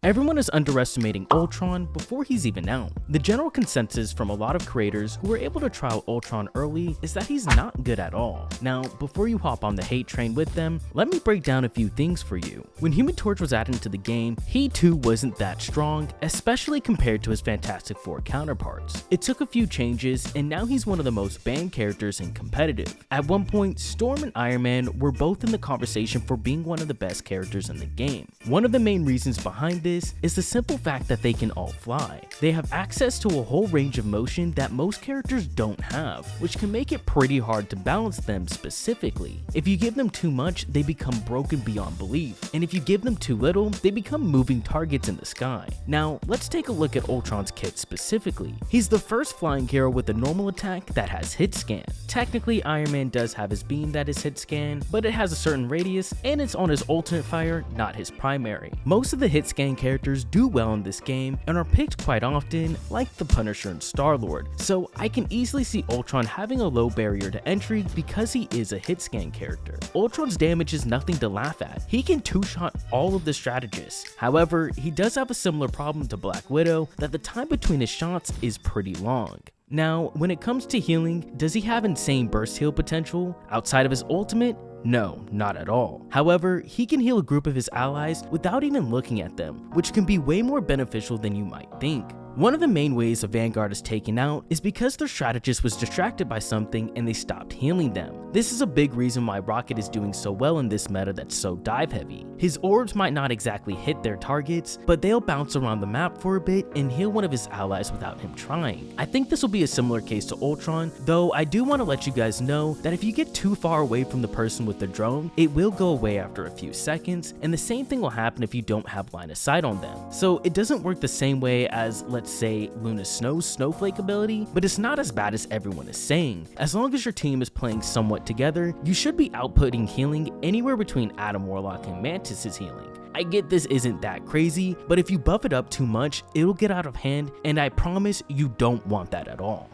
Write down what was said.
Everyone is underestimating Ultron before he's even out. The general consensus from a lot of creators who were able to try out Ultron early is that he's not good at all. Now, before you hop on the hate train with them, let me break down a few things for you. When Human Torch was added into the game, he too wasn't that strong, especially compared to his Fantastic Four counterparts. It took a few changes, and now he's one of the most banned characters in competitive. At one point, Storm and Iron Man were both in the conversation for being one of the best characters in the game. One of the main reasons behind this is the simple fact that they can all fly. They have access to a whole range of motion that most characters don't have, which can make it pretty hard to balance them specifically. If you give them too much, they become broken beyond belief, and if you give them too little, they become moving targets in the sky. Now, let's take a look at Ultron's kit specifically. He's the first flying hero with a normal attack that has hit scan. Technically, Iron Man does have his beam that is hit scan, but it has a certain radius, and it's on his alternate fire, not his primary. Most of the hit scan characters do well in this game and are picked quite often, like the Punisher and Star-Lord, so I can easily see Ultron having a low barrier to entry because he is a hit scan character. Ultron's damage is nothing to laugh at. He can two-shot all of the strategists. However, he does have a similar problem to Black Widow, that the time between his shots is pretty long. Now, when it comes to healing, does he have insane burst heal potential? Outside of his ultimate? No, not at all. However, he can heal a group of his allies without even looking at them, which can be way more beneficial than you might think. One of the main ways a Vanguard is taken out is because their strategist was distracted by something and they stopped healing them. This is a big reason why Rocket is doing so well in this meta that's so dive heavy. His orbs might not exactly hit their targets, but they'll bounce around the map for a bit and heal one of his allies without him trying. I think this will be a similar case to Ultron, though I do want to let you guys know that if you get too far away from the person with the drone, it will go away after a few seconds, and the same thing will happen if you don't have line of sight on them. So it doesn't work the same way as, let's say, Luna Snow's Snowflake ability, but it's not as bad as everyone is saying. As long as your team is playing somewhat together, you should be outputting healing anywhere between Adam Warlock and Mantis's healing. I get this isn't that crazy, but if you buff it up too much, it'll get out of hand, and I promise you don't want that at all.